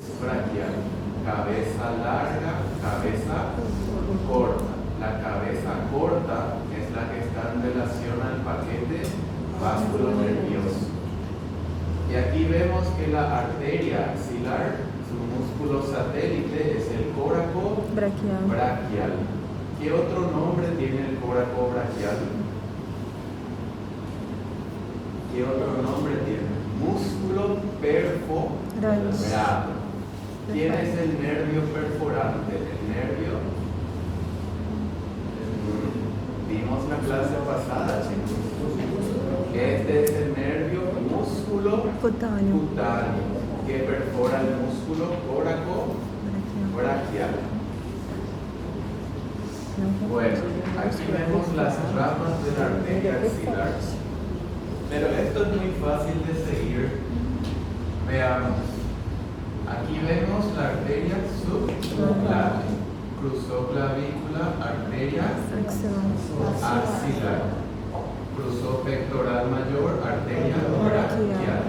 braquial. Cabeza larga, cabeza corta. La cabeza corta es la que está en relación al paquete vasculonervioso. Y aquí vemos que la arteria axilar, su músculo satélite, es el coraco braquial. ¿Qué otro nombre tiene el coraco braquial? ¿Qué otro nombre tiene? Músculo perforado. ¿Quién es el nervio perforante? El nervio. Vimos la clase pasada, chicos. Este es el nervio músculo cutáneo que perfora el músculo coraco braquial. Bueno, aquí vemos las ramas de la arteria axilar. Pero esto es muy fácil de seguir. Veamos. Aquí vemos la arteria subclavicular. Cruzó clavícula, arteria axilar. Cruzó pectoral mayor, arteria braquial.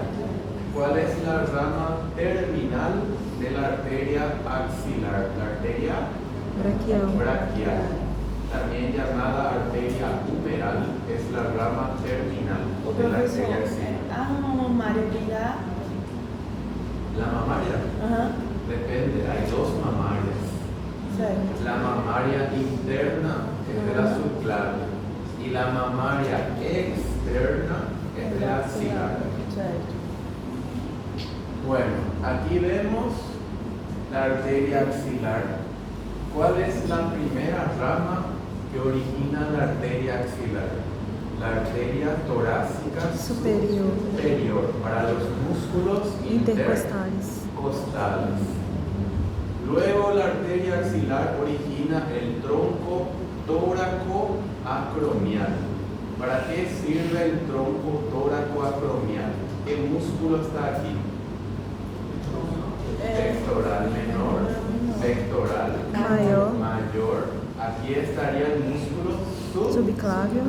¿Cuál es la rama terminal de la arteria axilar? La arteria braquial. También llamada arteria humeral, es la rama terminal de la arteria axilar. La mamaria, depende, hay dos mamarias. La mamaria interna es de la subclavia y la mamaria externa es de la axilar. Bueno, aquí vemos la arteria axilar. ¿Cuál es la primera rama que origina la arteria axilar? La arteria torácica superior para los músculos intercostales. Luego la arteria axilar origina el tronco tóraco-acromial. ¿Para qué sirve el tronco tóraco-acromial? ¿Qué músculo está aquí? Pectoral menor, pectoral mayor. Aquí estaría el músculo subclavio.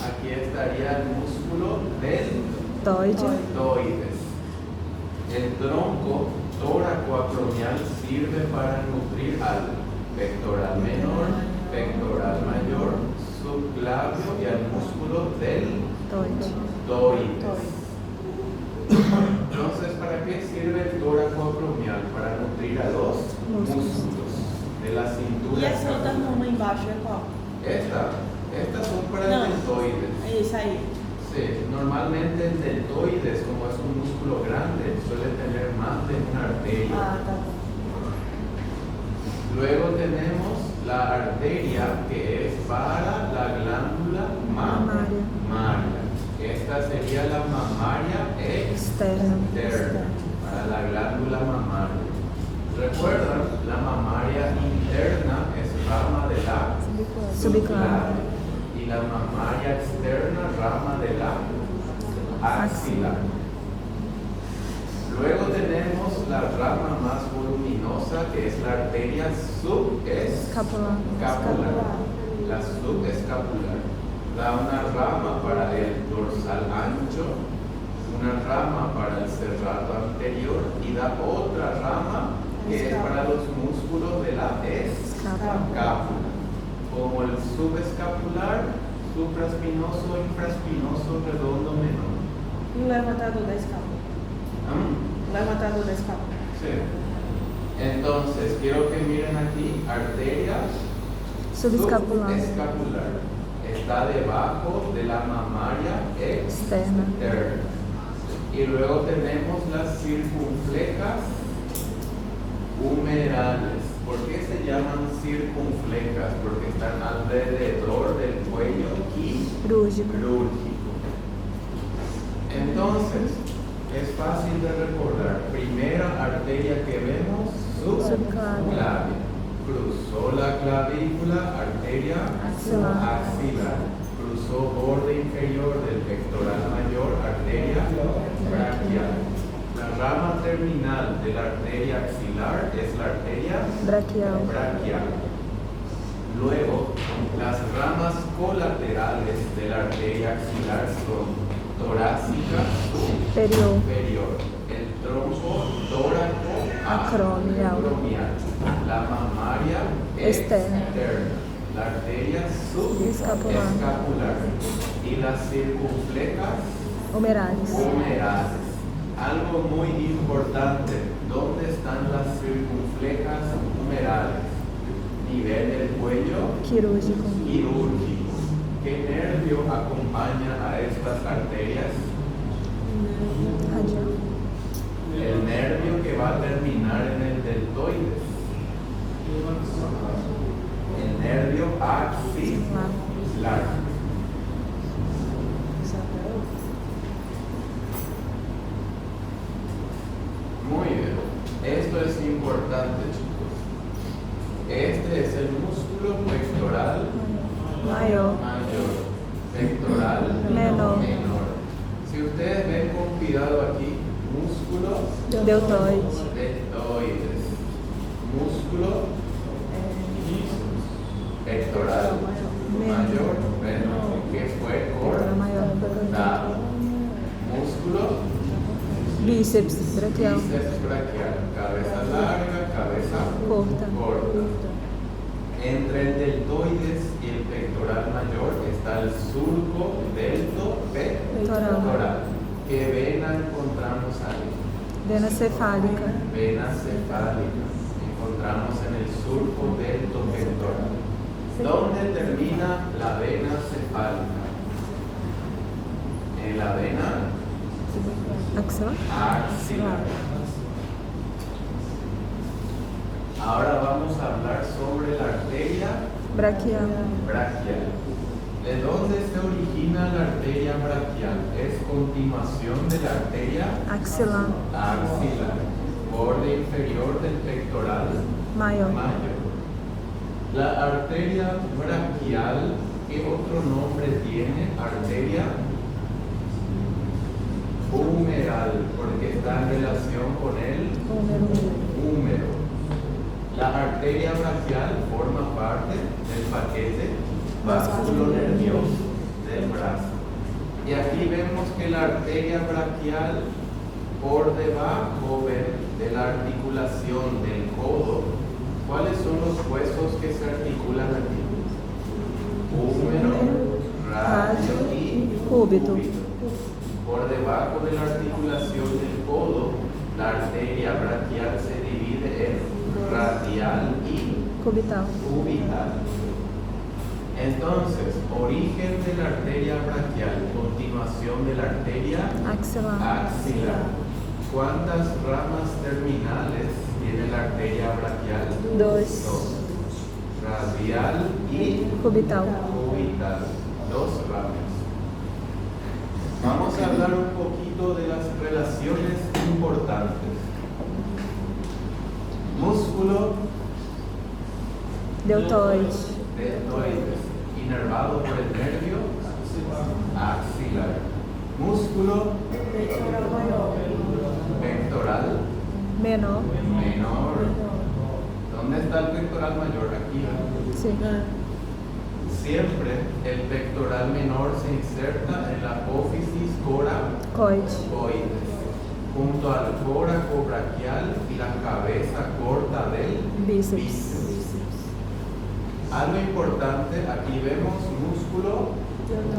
Aquí estaría el músculo deltoides. El tronco tóraco-acromial sirve para nutrir al pectoral menor, pectoral mayor, subclavio y al músculo deltoides. Entonces, ¿para qué sirve el tóraco-acromial? Para nutrir a los músculos de la cintura. ¿Y esa otra mama embaixo é qual? Estas son para el deltoides. Esa ahí. Sí, normalmente el deltoides, como es un músculo grande, suele tener más de una arteria. Tá. Luego tenemos la arteria que es para la glándula mamaria. Esta sería la mamaria externa para la glándula mamaria. ¿Recuerdan? La mamaria interna es rama de la subclavia y la mamaria externa rama de la axilar. Luego tenemos la rama más voluminosa que es la arteria subescapular. La subescapular da una rama para el dorsal ancho, una rama para el serrato anterior y da otra rama que es para los músculos de la escápula, como el subescapular, supraespinoso, infraespinoso, redondo, menor. E o levantador da escápula? Levantador da escápula. Sí. Entonces, quiero que miren aquí, arteria subescapular. Está debajo de la mamaria externa. Y luego tenemos las circunflecas humerales. ¿Por qué se llaman circunflecas? Porque están alrededor del cuello quirúrgico. Entonces, es fácil de recordar. Primera arteria que vemos, subclavia. Cruzó la clavícula, arteria axilar. Cruzó borde inferior del pectoral mayor, arteria braquial. La rama terminal de la arteria axilar es la arteria braquial. Luego, las ramas colaterales de la arteria axilar son torácica superior, el tronco tóraco acromial. La mamaria Externa. La arteria Escapular. subescapular. Y las circunflecas Humerales. humerales. Algo muy importante. ¿Dónde están las circunflecas humerales? Nivel del cuello Quirúrgico. quirúrgico. ¿Qué nervio acompaña a estas arterias? Radial. El nervio que va a terminar en el deltoides. El nervio axilar. Muy bien. Esto es importante, chicos. Este es el músculo pectoral Mayor. mayor, pectoral Menor. Si ustedes ven con cuidado aquí, músculo Deltoide. deltoides, músculo pectoral mayor, menor, que fue Pectoral mayor. cortado. Músculo Bíceps braquial. bíceps braquial, cabeza larga, cabeza Corta. corta. Entre el deltoides y el pectoral mayor está el surco deltopectoral. ¿Qué vena encontramos ahí? Vena cefálica. Vena cefálica. Encontramos en el surco deltopectoral. ¿Dónde termina la vena cefálica? En la vena Axilar. axilar. Ahora vamos a hablar sobre la arteria Braquial. braquial. ¿De dónde se origina la arteria braquial? Es continuación de la arteria Axilar. axilar, borde inferior del pectoral Mayor. mayor. La arteria braquial, ¿qué otro nombre tiene? Arteria humeral, porque está en relación con el húmero. La arteria braquial forma parte del paquete vasculonervioso del brazo. Y aquí vemos que la arteria braquial, por debajo de la articulación del codo, ¿cuáles son los huesos que se articulan aquí? Húmero, radio y Cúbito. Por debajo de la articulación del codo, la arteria braquial se divide en radial y Cubital. cubital. Entonces, origen de la arteria braquial, continuación de la arteria Axilar. axilar. ¿Cuántas ramas terminales tiene la arteria braquial? Dos. Radial y Cubital. cubital. Dos ramas. Vamos a hablar un poquito de las relaciones importantes. Músculo Deltoide. deltoides, inervado por el nervio axilar. Músculo pectoral Menor. menor. ¿Dónde está el pectoral mayor? Aquí. Sí. Siempre el pectoral menor se inserta en la apófisis coracoides, Coide. junto al córaco braquial y la cabeza corta del Bíceps. Algo importante, aquí vemos músculo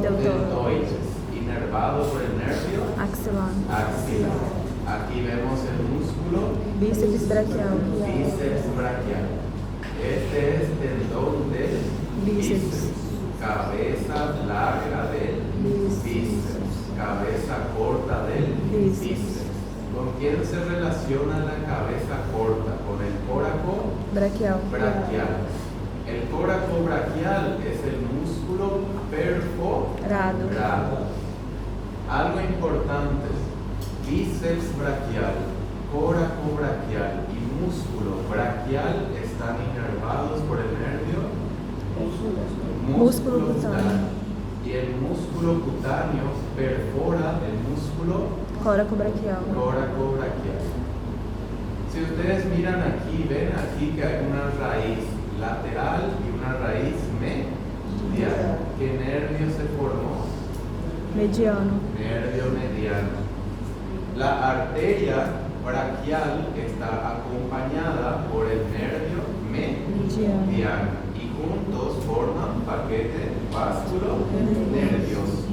deltoides, inervado por el nervio Axilar. axilar. Aquí vemos el músculo Bíceps braquial. bíceps braquial. Este es tendón del Bíceps. Cabeza larga del bíceps. Cabeza corta del Bíceps. bíceps. ¿Con quién se relaciona la cabeza corta? Con el córaco Braquial. braquial. El córaco braquial es el músculo perforado. Rado. Algo importante, bíceps braquial, córaco braquial y músculo braquial están inervados por el nervio Músculo cutáneo. Y el músculo cutáneo perfora el músculo Córaco braquial. córaco braquial. Si ustedes miran aquí, ven aquí que hay una raíz lateral y una raíz medial. ¿Qué nervio se formó? Mediano. Nervio mediano. La arteria braquial está acompañada por el nervio mediano y juntos forman paquete vasculo-nervioso.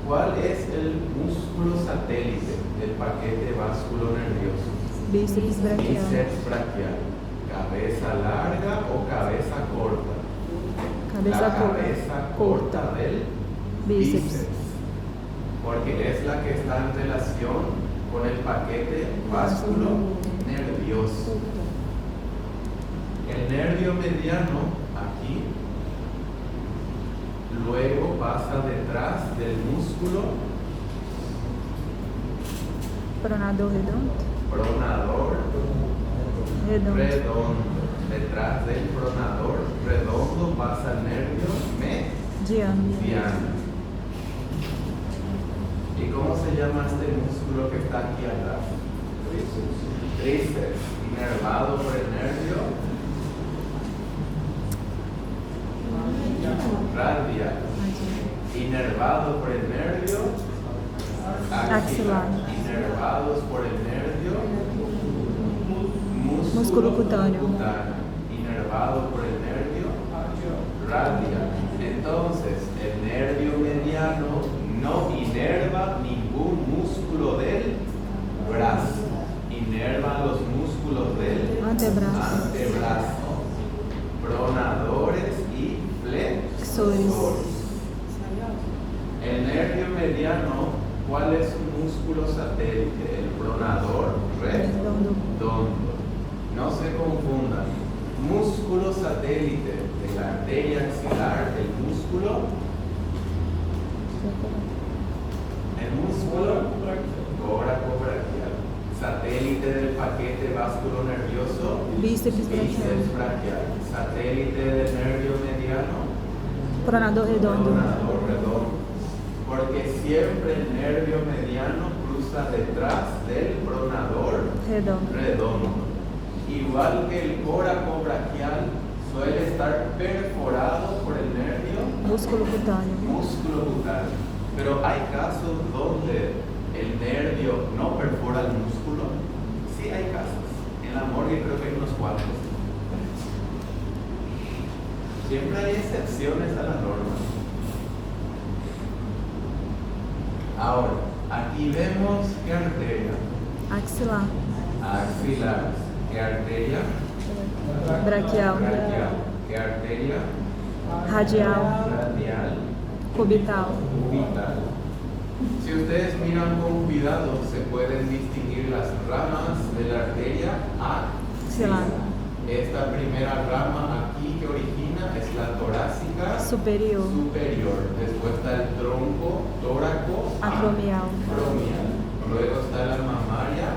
¿Cuál es el músculo satélite del paquete vasculo-nervioso? Bíceps braquial. Bíceps braquial. ¿Cabeza larga o cabeza corta? Cabeza corta del Bíceps. Porque es la que está en relación con el paquete vasculo-nervioso. El nervio mediano aquí luego pasa detrás del músculo Pronador redondo. Redondo. Detrás del pronador redondo pasa el nervio mediano. ¿Y cómo se llama este músculo que está aquí atrás? Tríceps. Inervado por el nervio radial. Inervado por el nervio axilar. Inervados por el nervio Músculo cutáneo. Inervado por el nervio radial. Entonces, el nervio mediano no inerva ningún músculo del brazo. Inerva los músculos del antebrazo. Pronadores y flexores. El nervio mediano, ¿cuál es su músculo satélite? El pronador redondo. No se confundan. Músculo satélite de la arteria axilar, el músculo coracobraquial. Satélite del paquete vasculonervioso, Bíceps braquial. Satélite del nervio mediano, Pronador redondo. Porque siempre el nervio mediano cruza detrás del pronador redondo. Igual que el coracobraquial suele estar perforado por el nervio Músculo cutáneo. Pero hay casos donde el nervio no perfora el músculo. Sí hay casos. En la morgue creo que hay unos cuantos. Siempre hay excepciones a la norma. Ahora, aquí vemos qué arteria. Axilar. ¿Qué arteria? Braquial. ¿Qué arteria? Radial. Cubital. Si ustedes miran con cuidado, se pueden distinguir las ramas de la arteria axilar. Esta primera rama aquí que origina es la torácica superior. Después está el tronco tóraco acromial. Luego está la mamaria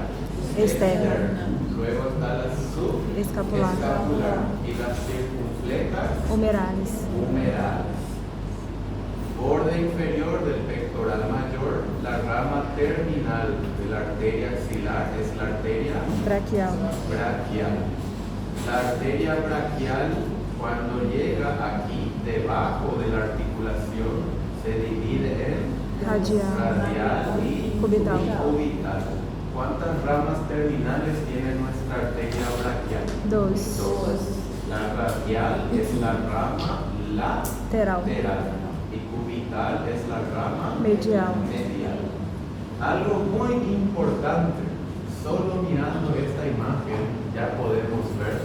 externa. Luego está la subescapular y las circunflexas humerales. Borde inferior del pectoral mayor, la rama terminal de la arteria axilar es la arteria braquial. La arteria braquial, cuando llega aquí debajo de la articulación, se divide en radial y cubital. ¿Cuántas ramas terminales tiene nuestra arteria braquial? Dos. La radial es la rama lateral y cubital es la rama medial. Algo muy importante, solo mirando esta imagen ya podemos ver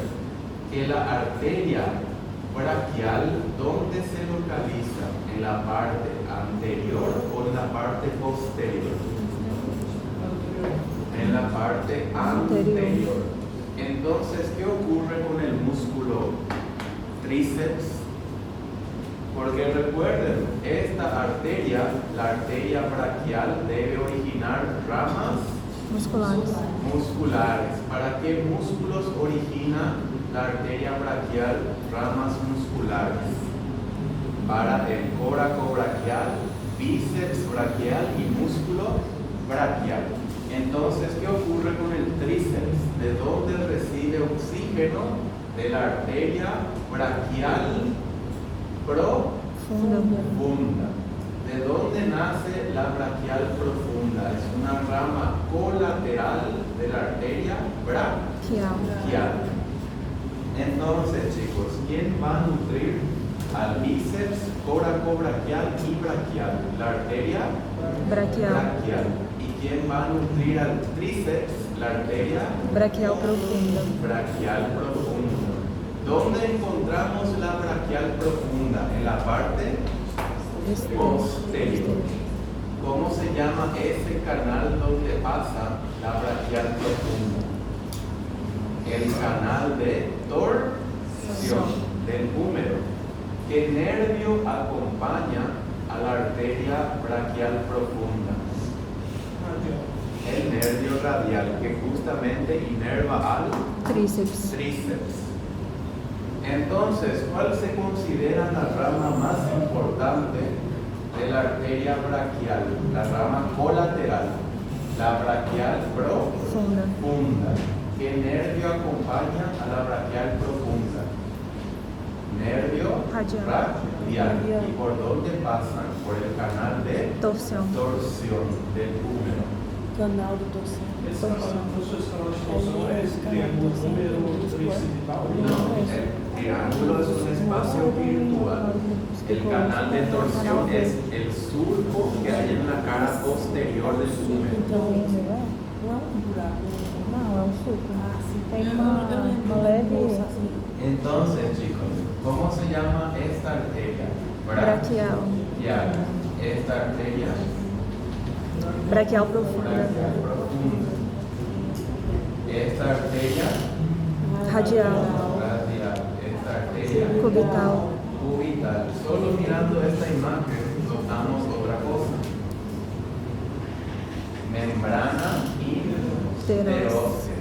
que la arteria braquial, ¿dónde se localiza? ¿En la parte anterior o en la parte posterior? En la parte anterior. Entonces, ¿qué ocurre con el músculo tríceps? Porque recuerden, esta arteria, la arteria braquial, debe originar ramas musculares. ¿Para qué músculos origina la arteria braquial ramas musculares? Para el coracobraquial, bíceps braquial y músculo braquial. Entonces, ¿qué ocurre con el tríceps? ¿De dónde recibe oxígeno? De la arteria braquial profunda. ¿De dónde nace la braquial profunda? Es una rama colateral de de la arteria braquial. Entonces, chicos, ¿quién va a nutrir al bíceps coracobraquial y braquial? La arteria braquial. ¿Y quién va a nutrir al tríceps? La arteria braquial profunda. Braquial profunda. ¿Dónde encontramos la braquial profunda? En la parte posterior. ¿Cómo se llama ese canal donde pasa la braquial profunda? El canal de torsión del húmero. ¿Qué nervio acompaña a la arteria braquial profunda? El nervio radial, que justamente inerva al Tríceps. Entonces, ¿cuál se considera la rama más importante de la arteria braquial? La rama colateral, la braquial profunda. ¿Qué nervio acompaña a la braquial profunda? Nervio radial. ¿Y por dónde pasan? Por el canal de Torsión. del húmero. Canal de torsión. Esse canal de torção é esse triângulo número principal? No, el triángulo es un espacio virtual. El canal de torsión es el surco que hay en la cara posterior del húmero. Não, é um suco. Tem uma leve Entonces, chicos, ¿cómo se llama esta arteria? braquial. Esta arteria Braquial profunda. braquial profunda. Esta arteria Radial. Esta arteria Cubital. Solo mirando esta imagen notamos otra cosa. Membrana interósea.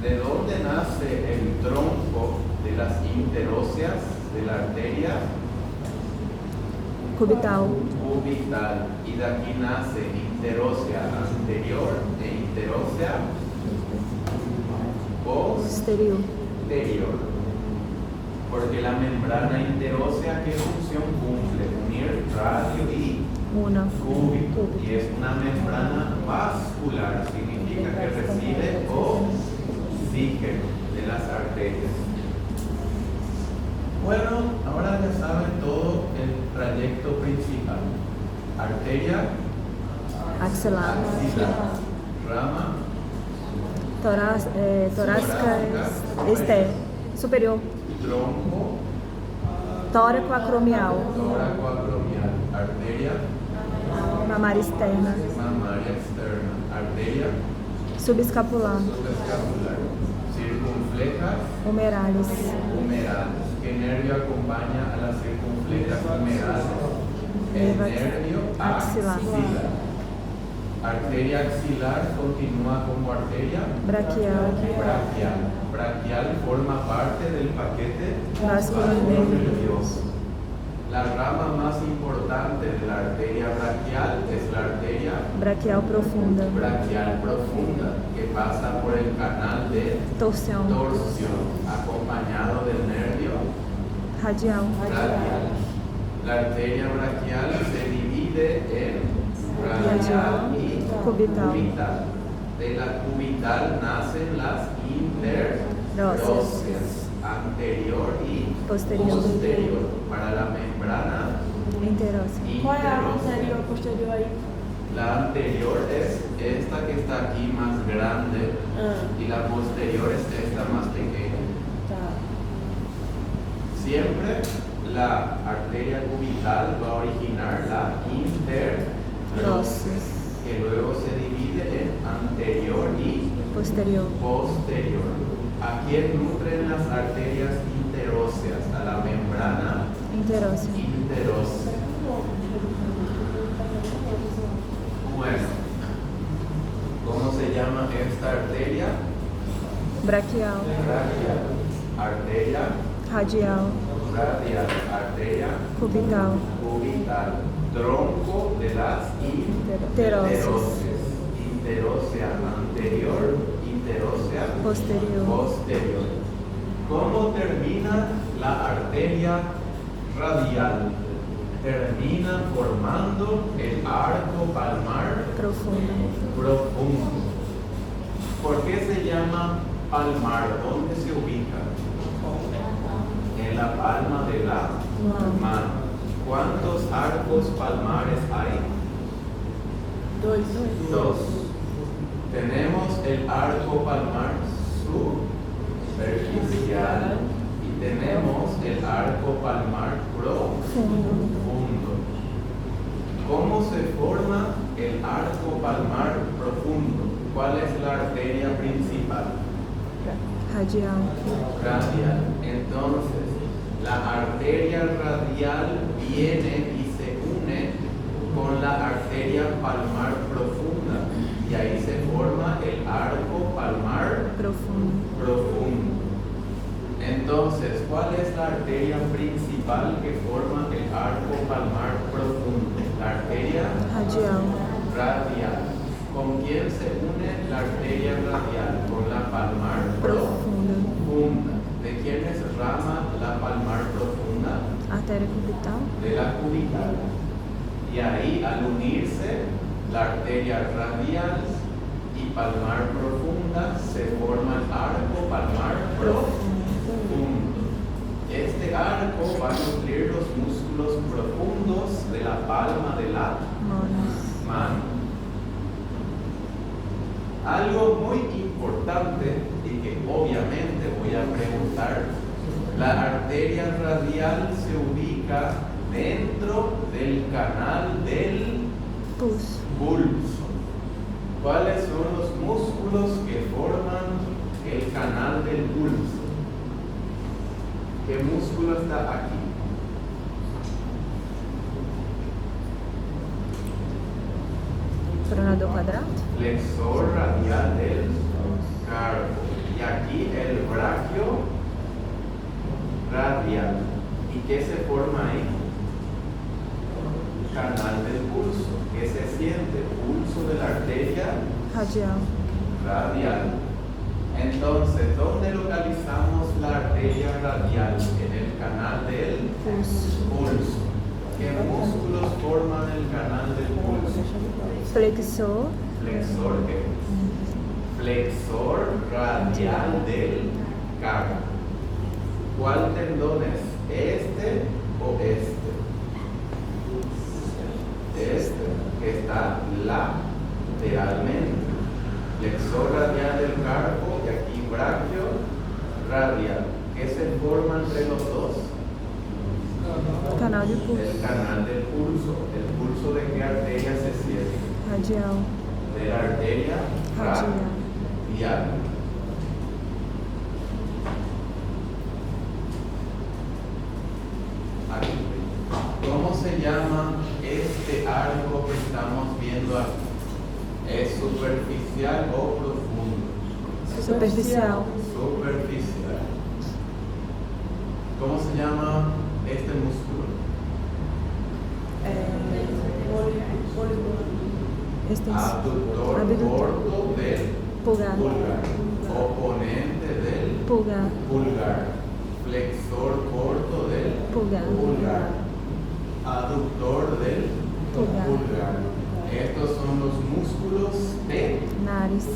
¿De dónde nace el tronco de las interóseas de la arteria? Cubital. Y de aquí nace interósea anterior e interósea posterior. Porque la membrana interósea, ¿qué función cumple? Unir radio y cúbito. Y es una membrana vascular, significa que recibe oxígeno de las arterias. Bueno, ahora ya saben todo el trayecto principal. Arteria Axilar. Rama torácica superior. tronco Tóraco-acromial. Arteria Mamária externa. mamaria externa. Arteria Subescapular. subescapular. Circunflejas Humerales. humerales. ¿Qué nervio acompaña a las circunflejas humerales? El nervio axilar. Arteria axilar continúa como arteria Braquial. Braquial forma parte del paquete Vascular nervioso. La rama más importante de la arteria braquial es la arteria Braquial profunda. que pasa por el canal de Torsión. acompañado del nervio Radial. La arteria braquial se divide en radial y Cubital. De la cubital nacen las interóseas, anterior y posterior. Para la membrana Interósea. Qual é a anterior posterior aí? la anterior es esta que está aquí más grande y la posterior es esta más pequeña. Tá. Siempre la arteria cubital va a originar la interósea, que luego se divide en anterior y Posterior. posterior. ¿A quién nutren las arterias interóseas? A la membrana Interósea. interósea. Bueno, ¿cómo se llama esta arteria? Braquial. Braquial. Arteria Radial. radial. Arteria Cubital. Tronco de las Interóseas. Interósea anterior, interósea posterior. ¿Cómo termina la arteria radial? Termina formando el arco palmar Profundo. profundo. ¿Por qué se llama palmar? ¿Dónde se ubica? En la palma de la mano. ¿Cuántos arcos palmares hay? Dos. Tenemos el arco palmar superficial y tenemos el arco palmar profundo. ¿Cómo se forma el arco palmar profundo? ¿Cuál es la arteria principal? Radial. Entonces, la arteria radial viene y se une con la arteria palmar profunda y ahí se forma el arco palmar profundo. Entonces, ¿cuál es la arteria principal que forma el arco palmar profundo? La arteria radial. ¿Con quién se une la arteria radial? Con la palmar profunda. ¿De quién es rama la palmar profunda? Artéria cubital. De la cubital. Y ahí, al unirse la arteria radial y palmar profunda, se forma el arco palmar profundo. Este arco va a nutrir los músculos profundos de la palma de la mano. Algo muy importante y que obviamente voy a preguntar, la arteria radial se ubica dentro del canal del pulso. ¿Cuáles son los músculos que forman el canal del pulso? ¿Qué músculo está aquí? Pronador quadrado. Flexor radial del carpo. Y aquí el braquio radial. ¿Y qué se forma ahí? Canal del pulso. ¿Qué se siente? Pulso de la arteria radial. Entonces, ¿dónde localizamos la arteria radial? En el canal del pulso. ¿Qué músculos forman el canal del pulso? Flexor. ¿Flexor qué? Flexor radial del carpo. ¿Cuál tendón es? ¿Este o este? Este, que está lateralmente. Flexor radial del carpo y aquí braquio radial. ¿Qué se forma entre los dos? Canal del pulso. El canal del pulso. ¿El pulso de qué arteria se siente? Radial. De la arteria radial. Aquí. ¿Cómo se llama este arco que estamos viendo aquí? ¿Es superficial o profundo? Superficial. Superficial. ¿Cómo se llama este músculo? Abductor corto del pulgar. Oponente del pulgar. Flexor corto del pulgar. Aductor del pulgar. Estos son los músculos de Nariz.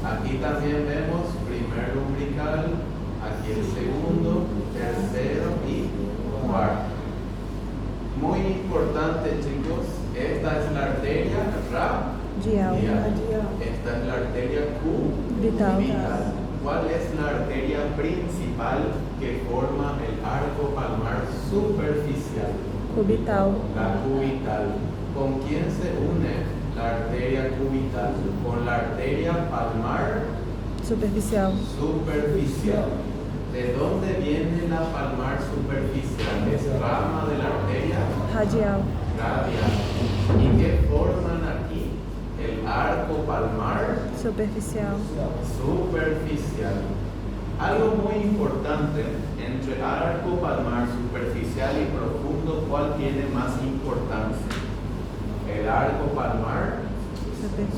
Aquí también vemos primer umbilical, aquí el segundo, tercero y cuarto. Muy importante, chicos, esta es la arteria radial. Esta es la arteria cubital. ¿Cuál es la arteria principal que forma el arco palmar superficial? Cubital. La cubital. ¿Con quién se une la arteria cubital? Con la arteria palmar Superficial. ¿De dónde viene la palmar superficial? ¿Es rama de la arteria Radial. ¿Y qué forman aquí? El arco palmar Superficial. Algo muy importante, entre arco palmar superficial y profundo, ¿cuál tiene más importancia? El arco palmar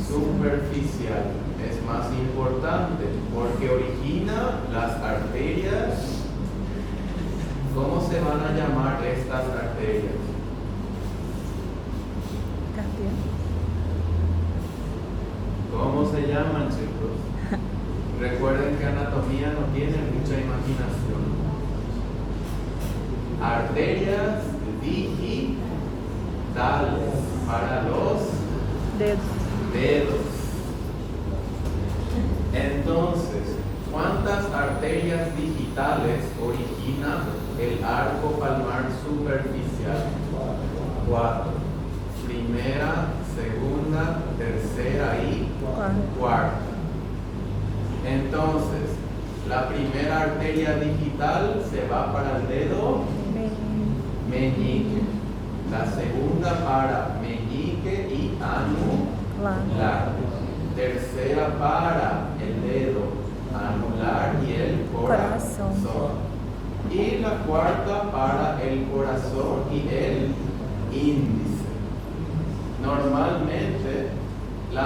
superficial es más importante porque origina las arterias. ¿Cómo se van a llamar estas arterias? Carpia. ¿Cómo se llaman, chicos? Recuerden que anatomía no tiene mucha imaginación. Arterias digitales para los dedos. Entonces, ¿cuántas arterias digitales origina el arco palmar superficial? 4. Primera, segunda, tercera y cuarta. Entonces, la primera arteria digital se va para el dedo meñique. La segunda para meñique y anular. Tercera para el dedo anular y el corazón. Y la cuarta para el corazón y el índice. Normalmente el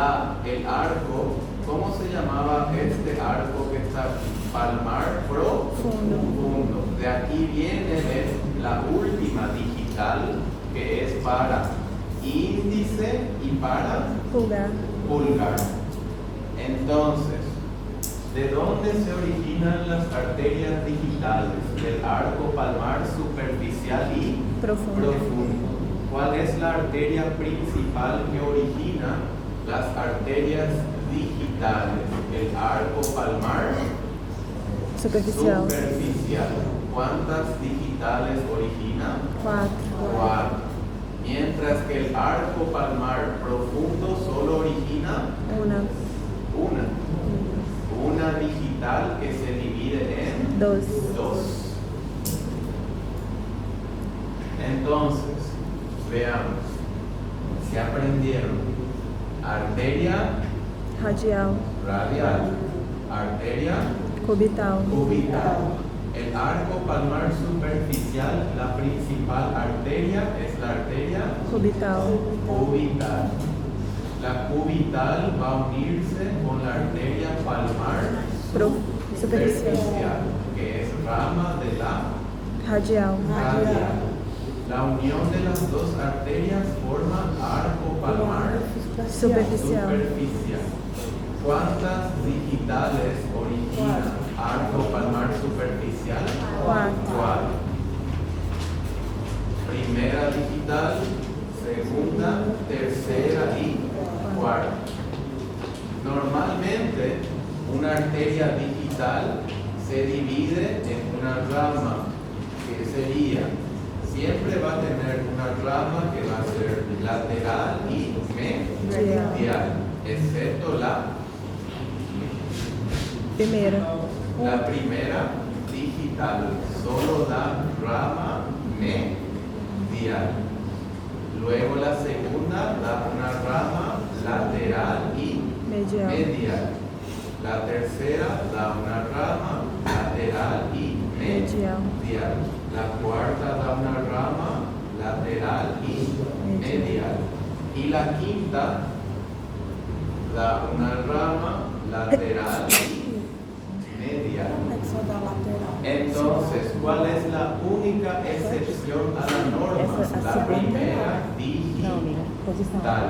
arco, ¿cómo se llamaba este arco que está palmar profundo? De aquí viene la última digital, que es para índice y para pulgar. Entonces, ¿de dónde se originan las arterias digitales del arco palmar superficial y profundo? ¿Cuál es la arteria principal que origina las arterias digitales? El arco palmar superficial. ¿Cuántas digitales origina? 4. Mientras que el arco palmar profundo solo origina una digital que se divide en 2. Entonces, veamos, ¿se aprendieron? Arteria radial, arteria cubital. El arco palmar superficial, la principal arteria es la arteria cubital. La cubital va a unirse con la arteria palmar superficial, que es rama de la radial. La unión de las dos arterias forma arco palmar superficial. ¿Cuántas digitales origina arco palmar superficial? 4. Primera digital, segunda, tercera y cuarta. Normalmente, una arteria digital se divide en una rama que sería, siempre va a tener una rama que va a ser lateral y medial, excepto la primera digital, solo da rama medial. Luego la segunda da una rama lateral y medial. La tercera da una rama lateral y medial. La cuarta da una rama lateral y medial. Y la quinta da una rama lateral y medial. Entonces, ¿cuál es la única excepción a la norma? La primera digital.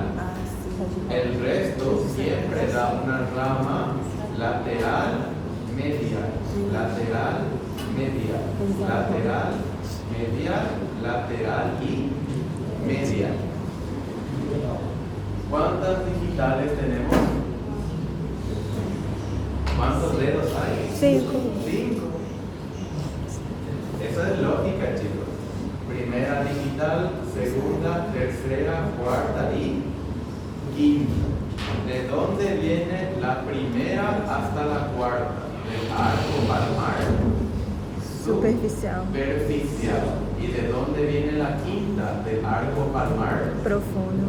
El resto siempre da una rama lateral, medial, lateral, medial, lateral, medial, lateral y medial. ¿Cuántas digitales tenemos? ¿Cuántos dedos hay? 5. Esa es lógica, chicos. Primera digital, segunda, tercera, cuarta y quinta. ¿De dónde viene la primera hasta la cuarta? Del arco palmar superficial. ¿Y de dónde viene la quinta? Del arco palmar profundo.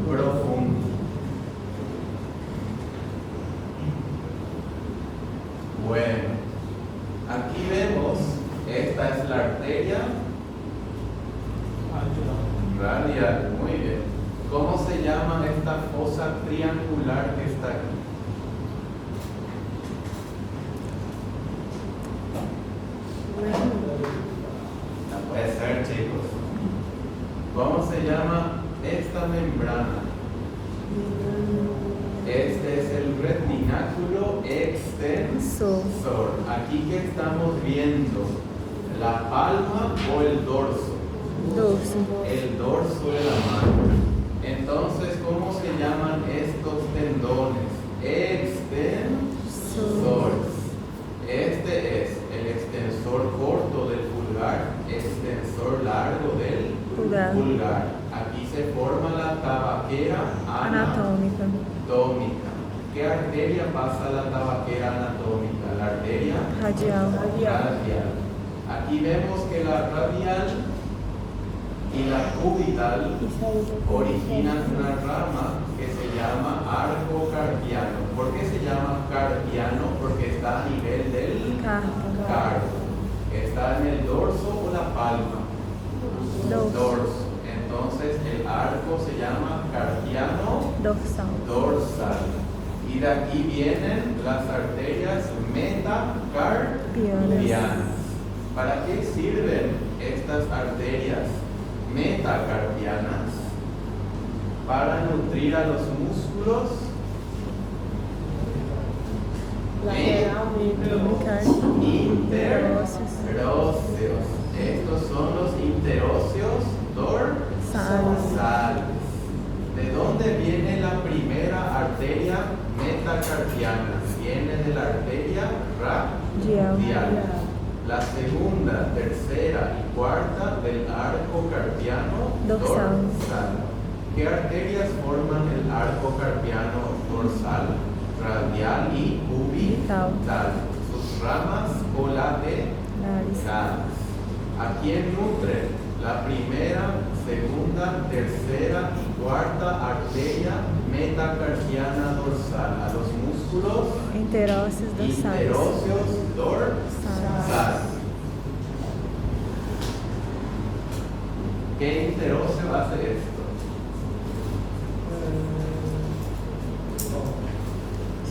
Bueno, aquí vemos, esta es la arteria radial. Muy bien. ¿Cómo se llama esta fosa triangular que está aquí? No puede ser, chicos. ¿Cómo se llama esta membrana? Este es el retinaculum Sor. Sor. Aquí que estamos viendo, la palma o el dorso. Dorso. El dorso de la mano. Entonces, ¿cómo se llaman estos tendones? Extensores. Este es el extensor corto del pulgar, extensor largo del pulgar. Aquí se forma la tabaquera Anatómica. anatómica. ¿Qué arteria pasa la tabaquera anatómica? La arteria Radial. radial. Aquí vemos que la radial y la cubital originan una rama que se llama arco carpiano. ¿Por qué se llama carpiano? Porque está a nivel del carpo. ¿Está en el dorso o la palma? Dorso. Entonces el arco se llama carpiano dorsal. Y de aquí vienen las arterias metacarpianas. ¿Para qué sirven estas arterias metacarpianas? Para nutrir a los músculos interóseos. Estos son los interóseos dorsales. ¿De dónde viene la primera arteria metacarpiana? Viene de la arteria radial. La segunda, tercera y cuarta del arco carpiano dorsal. ¿Qué arterias forman el arco carpiano dorsal? Radial y cubital. Sus ramas colaterales. ¿A quién nutre? La primera, segunda, tercera y cuarta arteria metacarpiana dorsal. A los músculos interóseos dorsales. ¿Qué interóseo hace esto?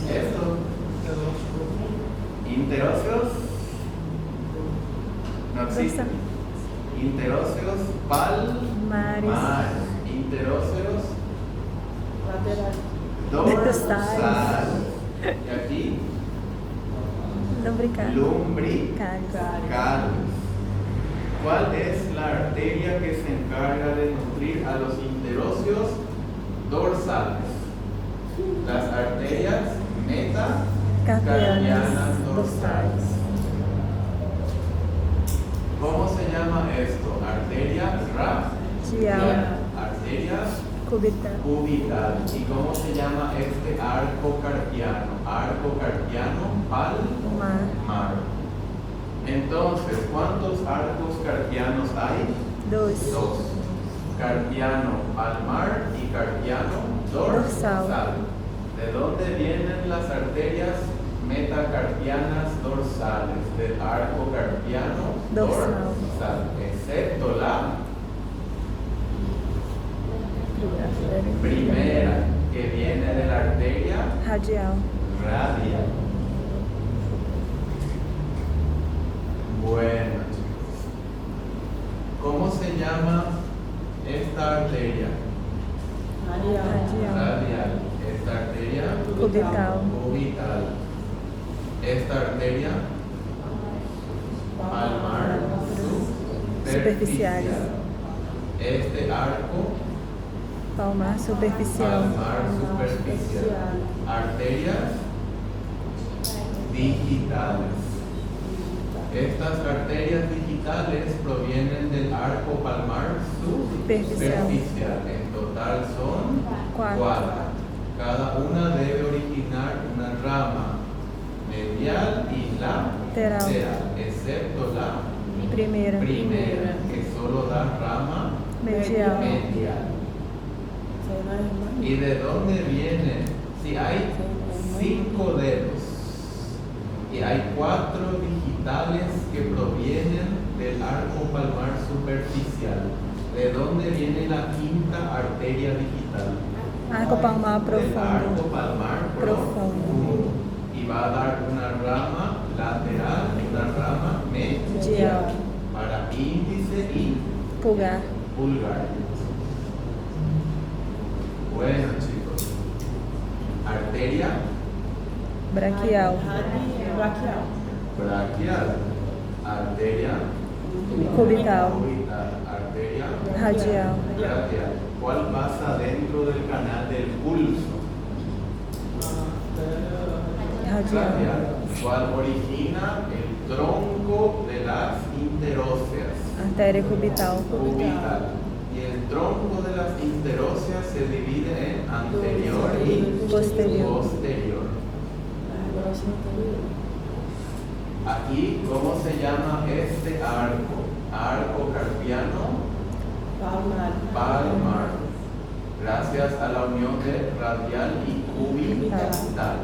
Esto. Interóseos no existen. Interóseos palmares. Interóseos dorsales. Y aquí lumbricales. ¿Cuál es la arteria que se encarga de nutrir a los interóseos dorsales? Las arterias metacarpianas dorsales. ¿Cómo se llama esto? Arteria radial. Arteria cubital. ¿Y cómo se llama este arco carpiano? Arco carpiano palmar. Entonces, ¿cuántos arcos carpianos hay? Dos. Carpiano palmar y carpiano dorsal. ¿De dónde vienen las arterias metacarpianas dorsales? Del arco carpiano dorsal, excepto la primera, que viene de la arteria radial. Bueno, chicos, ¿cómo se llama esta arteria? Radial. Esta arteria cubital. Esta arteria palmar superficial. Este arco palmar superficial. Arterias digitales. Estas arterias digitales provienen del arco palmar superficial. En total son 4. Cada una debe originar una rama medial y lateral, excepto la primera, que solo da rama medial. ¿Y de dónde viene? Si hay 5 dedos y hay 4 digitales que provienen del arco palmar superficial, ¿de dónde viene la quinta arteria digital? Arco palmar profundo. Arco palmar profundo. Y va a dar una rama lateral y una rama medial para índice y pulgar. Bueno, chicos, arteria Braquial. Braquial. Braquial. Arteria. Cubital. Arteria. Radial. Radial. ¿Cuál pasa dentro del canal del pulso? Radial. ¿Cuál origina el tronco de las interóseas? Artéria cubital. Cubital. Y el tronco de las interóseas se divide en anterior y Posterior. posterior. Aquí, ¿cómo se llama este arco? Arco carpiano palmar. Gracias a la unión de radial y cubital.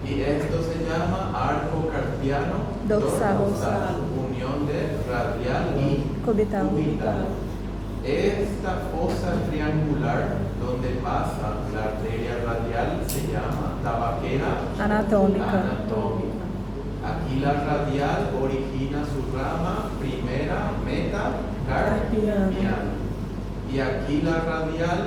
Y esto se llama arco carpiano Dorsal. Unión de radial y Cubital. Esta fosa triangular donde pasa la arteria radial se llama tabaquera Anatómica. Aquí la radial origina su rama primera metacarpiana. Y aquí la radial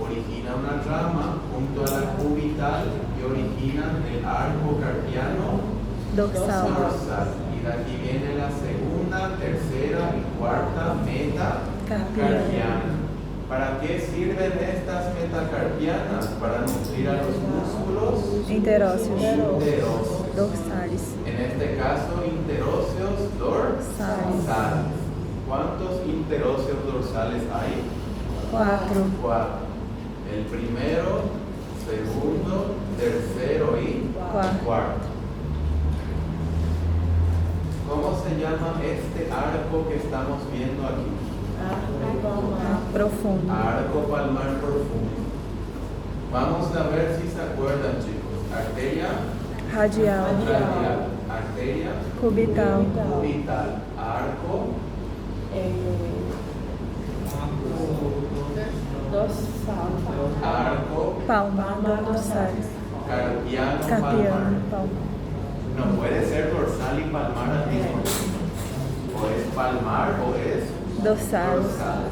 origina una rama junto a la cubital y origina el arco carpiano Dorsal. Y de aquí viene la segunda, tercera y cuarta metacarpiana. ¿Para qué sirven estas metacarpianas? Para nutrir a los músculos Interóseos. Dorsales. En este caso, interóseos dorsales. ¿Cuántos interóseos dorsales hay? 4. 4. El primero, segundo, tercero y cuarto. ¿Cómo se llama este arco que estamos viendo aquí? Profundo. Arco palmar profundo. Vamos a ver si se acuerdan, chicos. Arteria Radial. radial. Arteria Cubital. cubital. Arco arco Palma. Dorsales. carpiano palmar. Carpiano. Palma. No puede ser dorsal y palmar al mismo tiempo. O es palmar o es Dorsal. dorsal.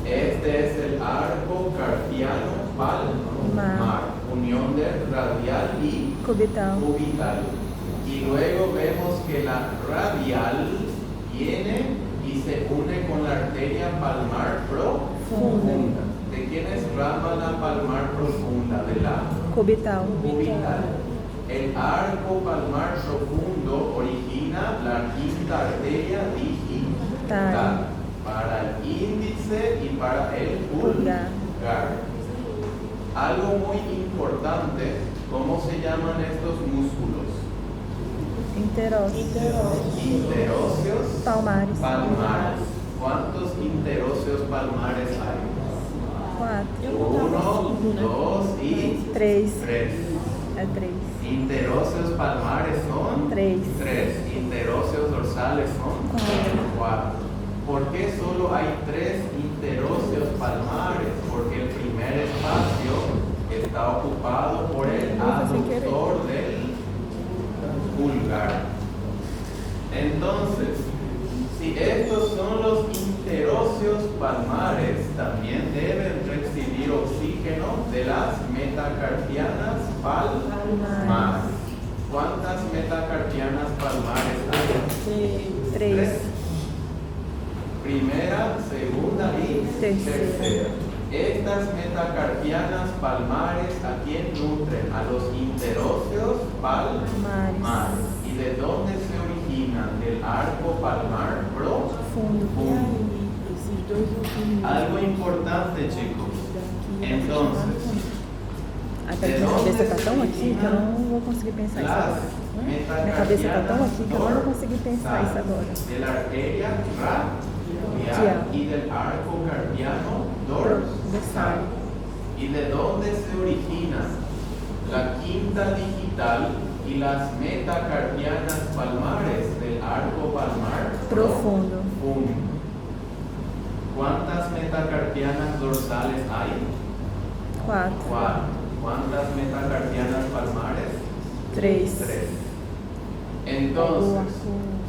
Este es el arco carpiano palmar. Unión de radial y Cubital. cubital. Y luego vemos que la radial viene y se une con la arteria palmar profunda. ¿De quién es rama la palmar profunda? De la Cubital. cubital. El arco palmar profundo origina la quinta arteria digital para el índice y para el pulgar. Algo muy importante, ¿cómo se llaman estos músculos? Interóseos Palmares. palmares. ¿Cuántos interóseos palmares hay? 4. 1, 2 y 3. 3. É 3. Interóseos palmares son 3. 3. Interóseos dorsales son 4. ¿Por qué solo hay 3 interóseos palmares? Porque el primer espacio está ocupado por el aductor del pulgar. Entonces, si estos son los interóseos palmares, también deben recibir oxígeno de las metacarpianas palmares. ¿Cuántas metacarpianas palmares hay? 3. Primera, segunda y tercera. Estas metacarpianas palmares, ¿a quién nutren? A los interóseos palmares. ¿Y de dónde se originan? Del arco palmar profundo. Algo importante, chicos. Entonces, A minha cabeça está tão aqui que eu não vou conseguir pensar isso agora. Minha cabeça está tão aqui que eu não vou conseguir pensar isso agora. de la arteria radial y del arco carpiano dorsal. ¿Y de dónde se origina la quinta digital y las metacarpianas palmares del arco palmar Profundo. ¿Cuántas metacarpianas dorsales hay? 4. 4. ¿Cuántas metacarpianas palmares? 3. 3. Entonces,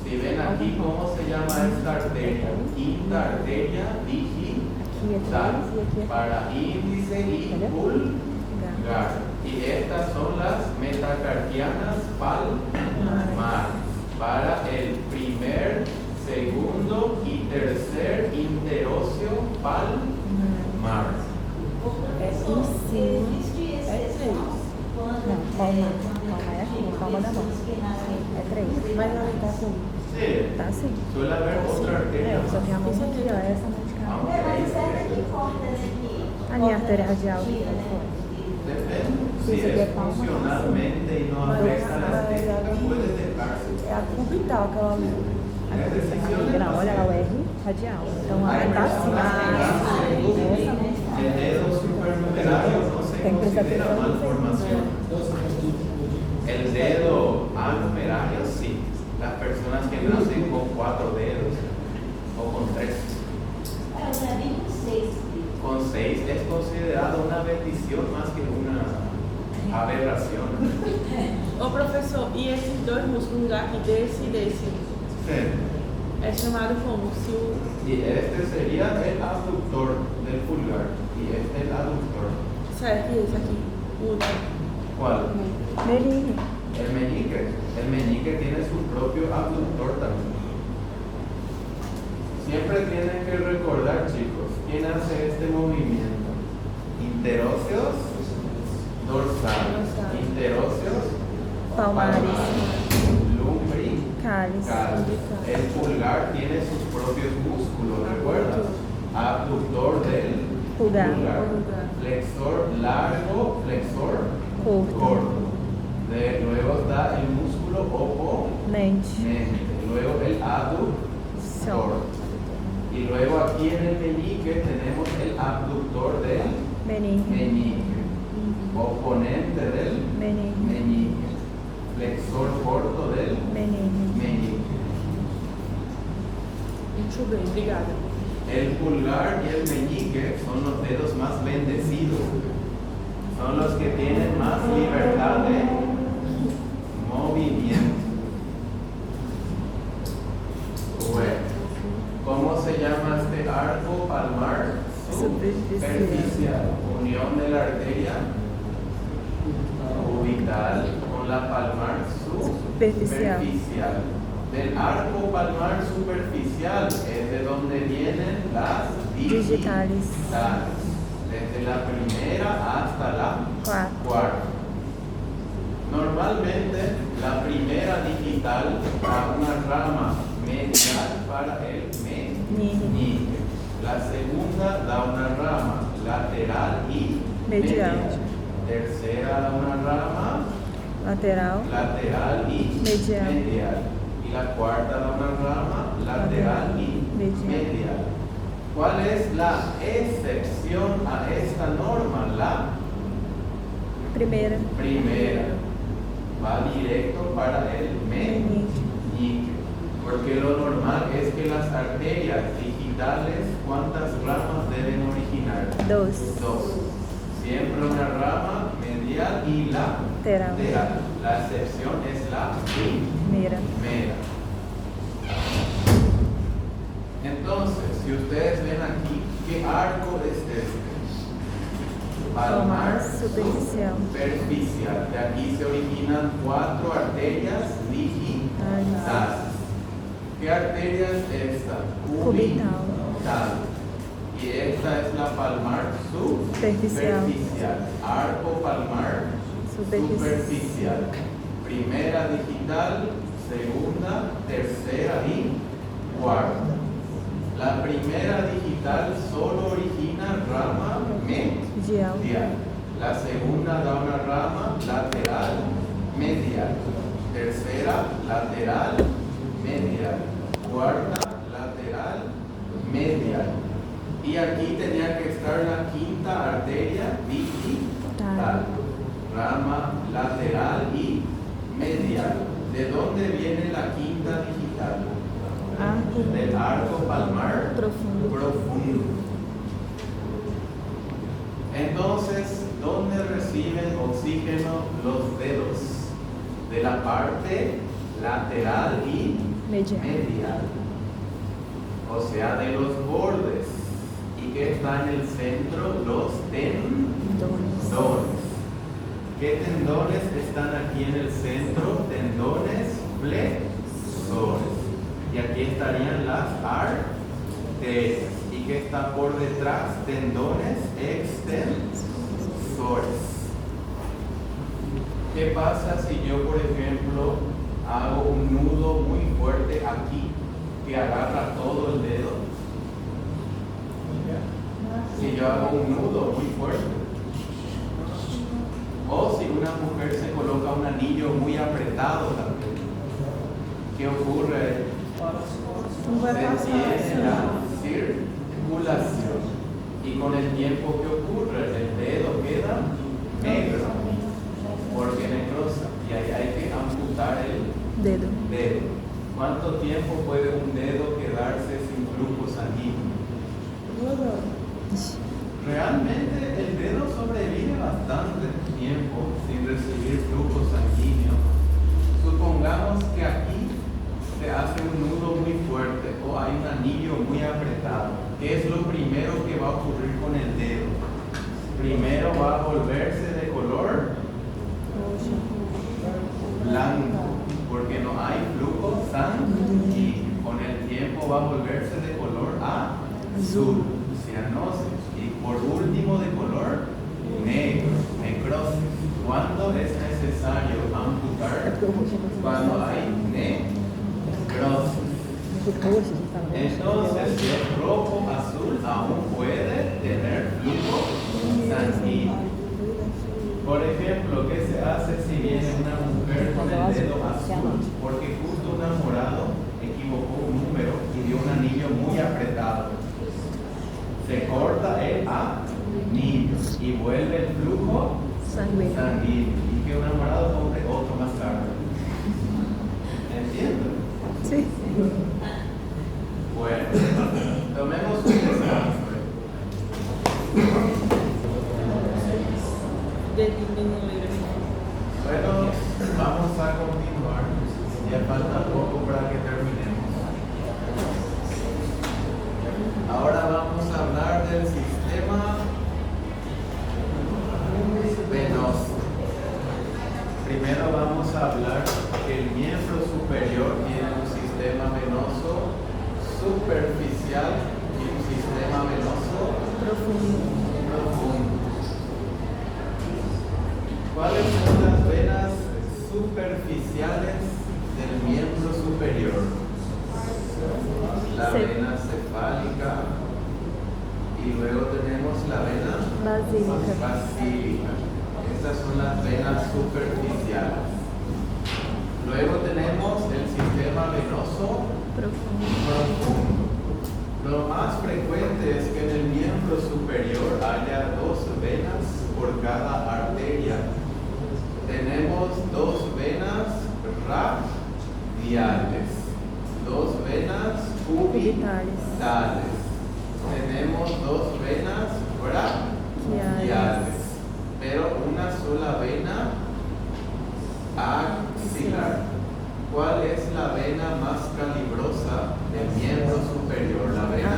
si ven aquí cómo se llama esta arteria, quinta arteria digital para índice y pulgar. Y Y estas son las metacarpianas palmares para el primer, segundo y tercer interóseo palmar. É isso. É 3. Não, palma. Palma é aqui, palma da mão. É 3. Mas ela tá assim. Sí. Tá assim. Suele haber otra arteria. É, só tem a mão aqui, ó. Essa mão de cá. Aunque ahí se- A minha artéria radial aqui, ó. Depende. Si Dice que es palma. funcionalmente y no afecta la estética, puede dejarse. É a cubital, aquela ali. Es decisión de Não, olha lá, o R radial. Então ela tá assim. Essa mão. El dedo supernumerario no se Tem que prestar considera atenção nisso. malformación. El dedo anumerario sí. Las personas que nacen con 4 dedos o con 3. Con 6 es considerado una bendición más que una aberración. Ô professor, e esses dois músculos, um lugar aqui desse e desse, Sí. é chamado como? Se o... Y este sería el abductor del pulgar y este el aductor. Certo, e esse aqui? O último. ¿Cuál? Melinho. El meñique. El meñique tiene su propio abductor también. Siempre tienen que recordar, chicos, quién hace este movimiento. Interóseos dorsales, interóseos Palmares. lumbricales. Cálice. El pulgar tiene sus propios músculos, ¿recuerdas? Abductor del Pulgar. Flexor largo, flexor Corto. corto. Luego está el músculo oponente. Luego el aductor. Y luego aquí en el meñique tenemos el abductor del Meninge. meñique. Oponente del Meninge. meñique. Flexor corto del Meninge. meñique. Muito bem, obrigada. El pulgar y el meñique son los dedos más bendecidos. Son los que tienen más libertad de movimiento. Bueno, ¿cómo se llama este arco palmar? Superficial. Unión de la arteria cubital con la palmar superficial. Del arco palmar superficial es de donde vienen las digitales. Desde la primera hasta la cuarta. Normalmente la primera digital da una rama medial para el meñique. La segunda da una rama lateral y medial. Tercera da una rama lateral y medial. Y la cuarta da una rama lateral y medial. ¿Cuál es la excepción a esta norma? La Primera. Va directo para el meñique. Porque lo normal es que las arterias digitales, ¿cuántas ramas deben originar? 2. Siempre una rama medial y lateral. La excepción es la primera. Entonces, si ustedes ven aquí, ¿qué arco es este? Palmar superficial. De aquí se originan 4 arterias digitales. ¿Qué arteria es esta? Cubital. Y esta es la palmar superficial. Arco palmar superficial. Primera digital, segunda, tercera y cuarta. La primera digital solo origina rama medial. La segunda da una rama lateral medial. Tercera, lateral medial. Cuarta, lateral medial. Y aquí tenía que estar la quinta arteria digital. Rama lateral y medial. ¿De dónde viene la quinta digital? Del arco palmar profundo. Entonces, ¿dónde reciben oxígeno los dedos? De la parte lateral y medial. O sea, de los bordes. ¿Y qué está en el centro? Los tendones. ¿Qué tendones están aquí en el centro? Tendones flexores. Y aquí estarían las arterias. ¿Y qué está por detrás? Tendones extensores. ¿Qué pasa si yo, por ejemplo, hago un nudo muy fuerte aquí que agarra todo el dedo? Si yo hago un nudo muy fuerte. O si una mujer se coloca un anillo muy apretado también. ¿Qué ocurre? Se tiene la circulación. Y con el tiempo, ¿qué ocurre? El dedo queda negro. Porque necrosa. Y ahí hay que amputar el Dedo. ¿Cuánto tiempo puede un dedo quedarse sin flujo sanguíneo? Realmente el dedo sobrevive bastante tiempo sin recibir flujo sanguíneo. Supongamos que aquí se hace un nudo muy fuerte o hay un anillo muy apretado. ¿Qué es lo primero que va a ocurrir con el dedo? Primero va a volverse de color blanco, porque no hay flujo sanguíneo. Con el tiempo va a volverse de color azul, cianosis, y por último de color negro, necrosis. ¿Cuándo es necesario amputar? Cuando hay necrosis. Entonces, si es rojo, azul, aún puede tener flujo sanguíneo. Por ejemplo, ¿qué se hace si viene una mujer con el dedo azul? Porque justo un enamorado equivocó un número y dio un anillo muy apretado. Se corta el anillo y vuelve el flujo sanguíneo. Y que un enamorado compre otro más tarde. ¿Entienden? Sí. Bueno, tomemos un descanso. Bueno, vamos a continuar. Ya falta poco para que terminemos. Ahora vamos a hablar del sistema venoso. Primero vamos a hablar que el miembro superior tiene un sistema venoso superficial y un sistema venoso profundo. ¿Cuáles son las venas superficiales del miembro superior? La vena cefálica y luego tenemos la vena basílica. Estas son las venas superficiales. Luego tenemos el sistema venoso profundo. Lo más frecuente es que en el miembro superior haya 2 venas por cada arteria. Tenemos 2 venas radiales, 2 venas cubitales. Tenemos 2 venas braquiales, pero una sola vena axilar. ¿Cuál es la vena más calibrosa del miembro superior? La vena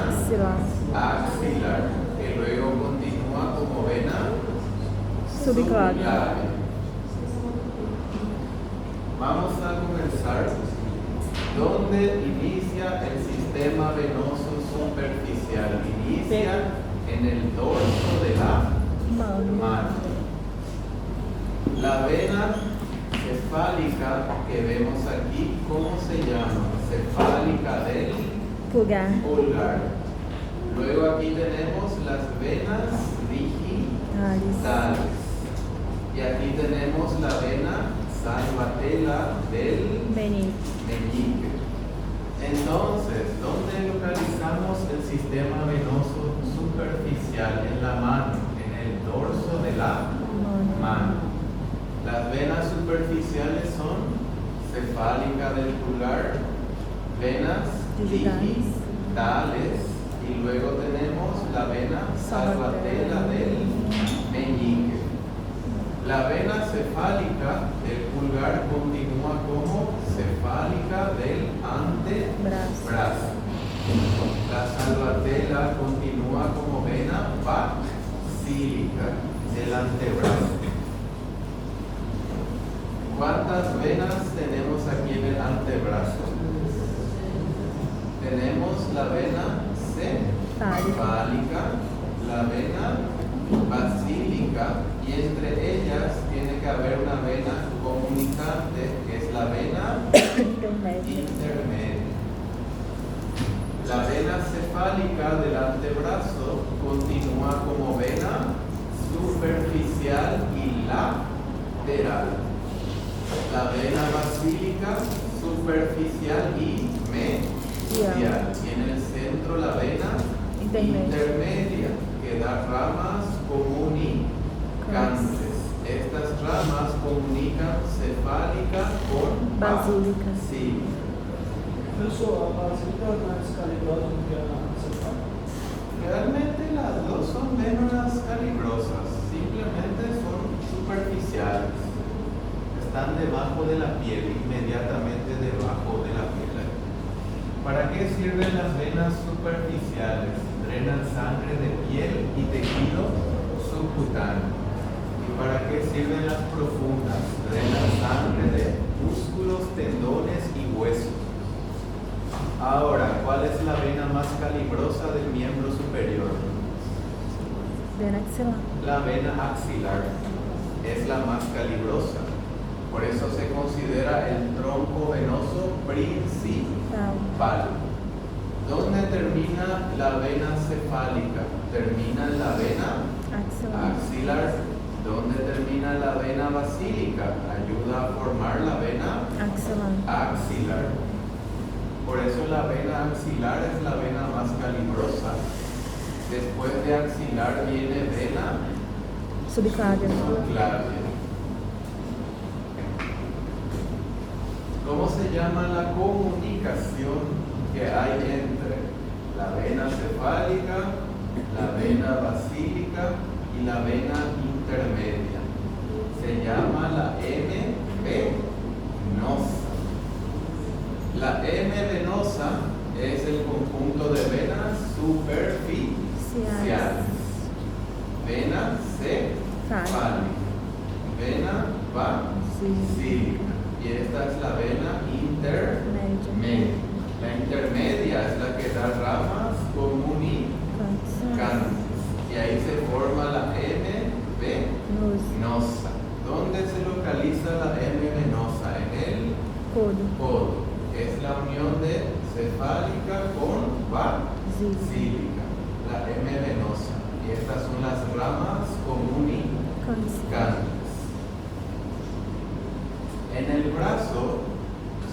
axilar, que luego continúa como vena subclavia. Vamos a comenzar. ¿Dónde inicia el sistema venoso superficial? Inicia en el dorso de la mano. La vena cefálica que vemos aquí, ¿cómo se llama? Cefálica del pulgar. Luego aquí tenemos las venas digitales. Y aquí tenemos la vena salvatella del meñique. Entonces, ¿dónde localizamos el sistema venoso superficial? En la mano, en el dorso de la mano. Las venas superficiales son cefálica del pulgar, venas digitales y luego tenemos la vena salvatella del meñique. La vena cefálica del pulgar continúa como cefálica del antebrazo. La salvatella continúa como vena basílica del antebrazo. ¿Cuántas venas tenemos aquí en el antebrazo? Tenemos la vena cefálica, la vena basílica, y entre ellas tiene que haber una vena comunicante, que es la vena intermedia. La vena cefálica del antebrazo continúa como vena superficial y lateral. La vena basílica superficial y medial. Y en el centro la vena intermedia, que da ramas comunicantes. Estas ramas comunican cefálica con Basílica. Sí. Professor, a basílica é mais calibrosa do que a cefálica? Realmente las dos son menos calibrosas, simplemente son superficiales. Están debajo de la piel, inmediatamente debajo de la piel. ¿Para qué sirven las venas superficiales? Drenan sangre de piel y tejido subcutáneo. ¿Y para qué sirven las profundas? Drenan sangre de músculos, tendones y huesos. Ahora, ¿cuál es la vena más calibrosa del miembro superior? Vena axilar. La vena axilar es la más calibrosa. Por eso se considera el tronco venoso principal. ¿Dónde termina la vena cefálica? Termina en la vena axilar. ¿Dónde termina la vena basílica? Ayuda a formar la vena axilar. Por eso la vena axilar es la vena más calibrosa. Después de axilar viene vena subclavia. ¿Cómo se llama la comunicación que hay entre la vena cefálica, la vena basílica y la vena intermedia? Se llama la M venosa. La M venosa es el conjunto de venas superficiales. Vena cefálica, vena basílica, y esta es la vena intermedia. La intermedia es la que da ramas comunicantes, y ahí se forma la M venosa. ¿Dónde se localiza la M venosa? En el codo. Es la unión de cefálica con basílica, la M venosa. Y estas son las ramas comunicantes. En el brazo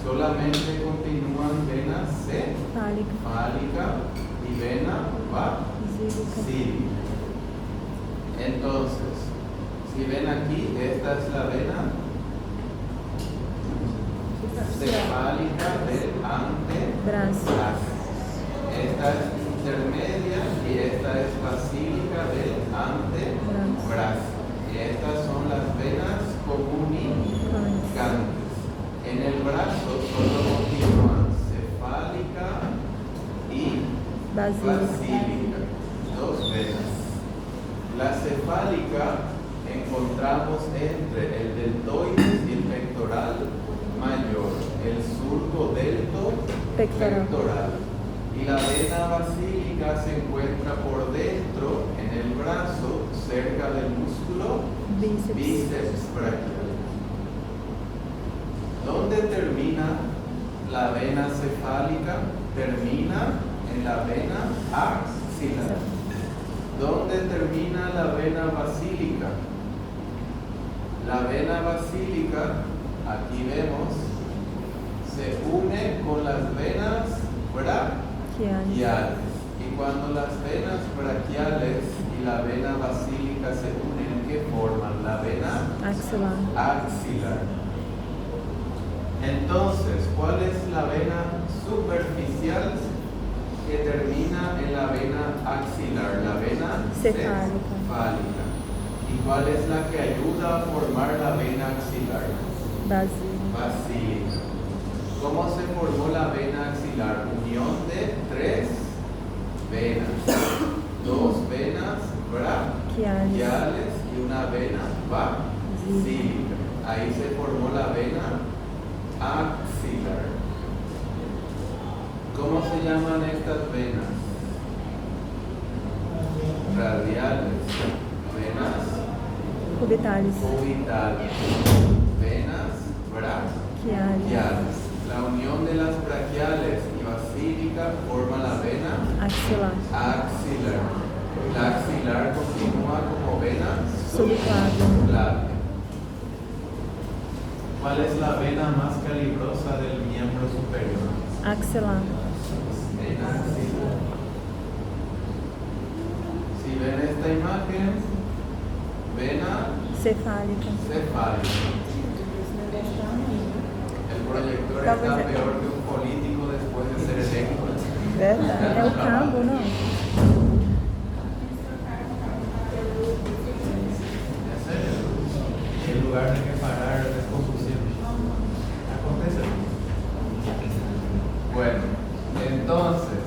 solamente continúan vena cefálica y vena basílica. Entonces, si ven aquí, esta es la vena cefálica del antebrazo. Esta es intermedia y esta es basílica del antebrazo. Y estas son las venas comunicantes. En el brazo solo continúan cefálica y basílica, dos venas. La cefálica encontramos entre el deltoides y el pectoral mayor, el surco delto pectoral. Y la vena basílica se encuentra por dentro en el brazo, cerca del músculo bíceps braquial. ¿Dónde termina la vena cefálica? Termina en la vena axilar. ¿Dónde termina la vena basílica? La vena basílica, aquí vemos, se une con las venas braquiales. Y cuando las venas braquiales y la vena basílica se unen, ¿qué forman? La vena axilar. Entonces, ¿cuál es la vena superficial que termina en la vena axilar? La vena cefálica. ¿Y cuál es la que ayuda a formar la vena axilar? Basílica. ¿Cómo se formó la vena axilar? Unión de tres venas. Dos venas braquiales y una vena basílica. ahí se formó la vena axilar. ¿Cómo se llaman estas venas? Radiales. Venas Cubitales. cubitales. Venas braquiales. La unión de las braquiales y basílica forma la vena Axilar. axilar. La axilar continúa como vena Subclavia. ¿Cuál es la vena más calibrosa del miembro superior? Axilar. Vena axilar. Si ven esta imagen, vena Cefálica. cefálica. El proyector Talvez está é- peor que un político después de ser electo. Verdade. É o cabo, não? En serio. En lugar de que parar descomposición. Acontece. Bueno, entonces,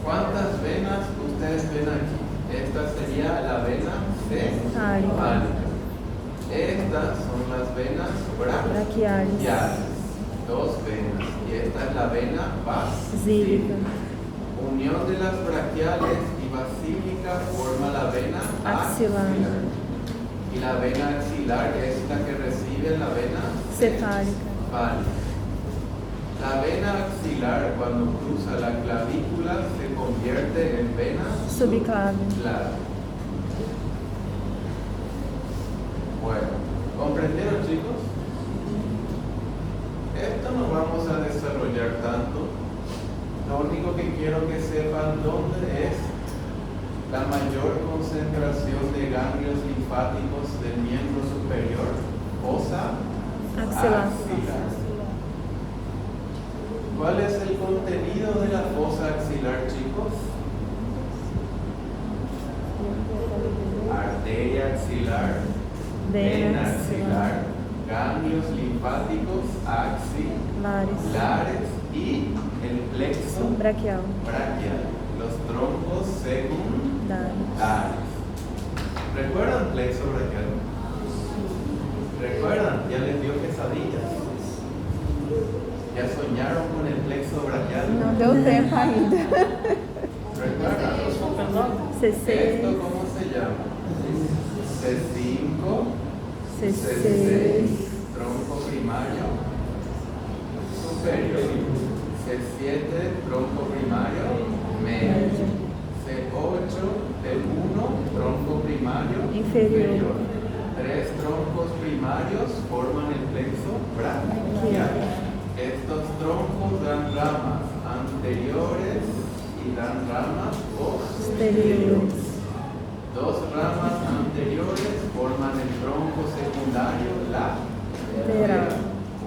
¿cuántas venas ustedes ven aquí? Esta sería la vena cefálica. Estas son las venas Braquiales. braquiales. Dos venas. Y esta es la vena Basílica. Unión de las braquiales y basílica forma la vena Axilar. Y la vena axilar es la que recibe la vena Cefálica. cefálica. La vena axilar, cuando cruza la clavícula, se convierte en vena Subclavia. subclavia. Bueno, ¿comprendieron, chicos? Esto no vamos a desarrollar tanto. Lo único que quiero que sepan dónde es la mayor concentración de ganglios linfáticos del miembro superior, fosa Axilar. axilar. ¿Cuál es el contenido de la fosa axilar, chicos? Arteria axilar, vena axilar, ganglios linfáticos axilares Lares. y el plexo Braquial. braquial, los troncos secundarios. ¿Recuerdan plexo braquial? ¿Recuerdan? Ya les dio pesadillas. ¿Ya soñaron con el plexo braquial? Não deu tempo ainda. ¿Recuerdan? C6. ¿Esto cómo se llama? C5, C6. C6, tronco primario superior. C7, tronco primario medio. C8, T1, tronco primario Inferior. Tres troncos primarios forman el plexo braquial. Estos troncos dan ramas anteriores y dan ramas posteriores. Dos ramas anteriores forman el tronco secundario lateral.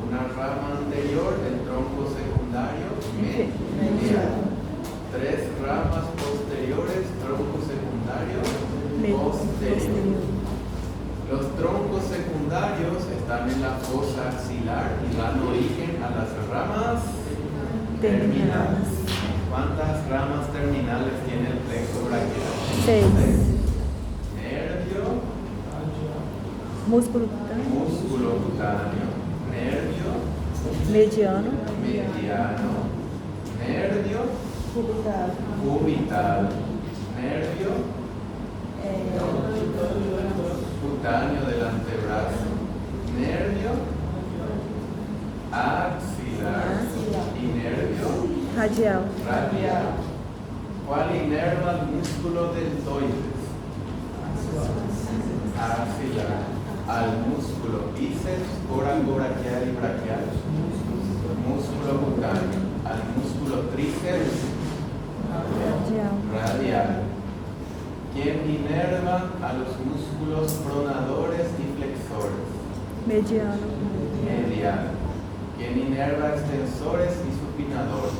Una rama anterior del tronco secundario medial. Tres ramas posteriores, tronco secundario posterior. Los troncos secundarios están en la fosa axilar y dan origen a las ramas terminales. ¿Cuántas ramas terminales tiene el plexo braquial? 6. Nervio, Músculo cutâneo. músculo cutáneo, nervio Mediano. mediano, nervio Cubital. cubital, nervio cutáneo del antebrazo, nervio axilar y nervio Radial. radial. ¿Cuál inerva el músculo deltoides? Axilar. Al músculo bíceps, coracobraquial y braquial. Músculo cutáneo. Al músculo tríceps Radial. radial. ¿Quién inerva a los músculos pronadores y flexores? Mediano. Medial. ¿Quién inerva extensores y supinadores?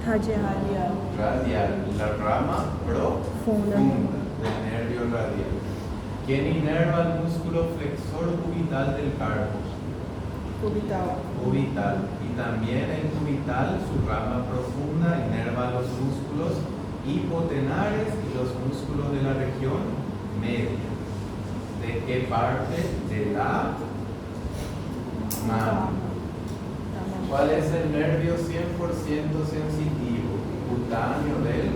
Radial. Radial. La rama profunda del nervio radial. ¿Quién inerva el músculo flexor cubital del carpo? Cubital. Cubital. Y también el cubital, su rama profunda, inerva los músculos hipotenares y los músculos de la región media. ¿De qué parte? De la Mama. ¿Cuál es el nervio 100% sensitivo? Cutáneo del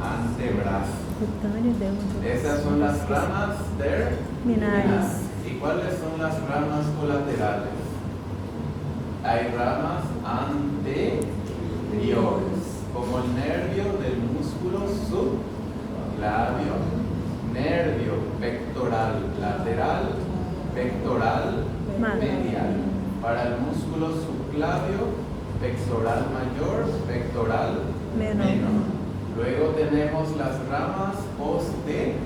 antebrazo. Cutâneo deu um Esas son las ramas terminais. ¿Y cuáles son las ramas colaterales? Hay ramas anteriores, como el nervio del músculo subclavio, nervio pectoral lateral, pectoral medial. Para el músculo subclavio, pectoral mayor, pectoral menor. Luego tenemos las ramas posteriores.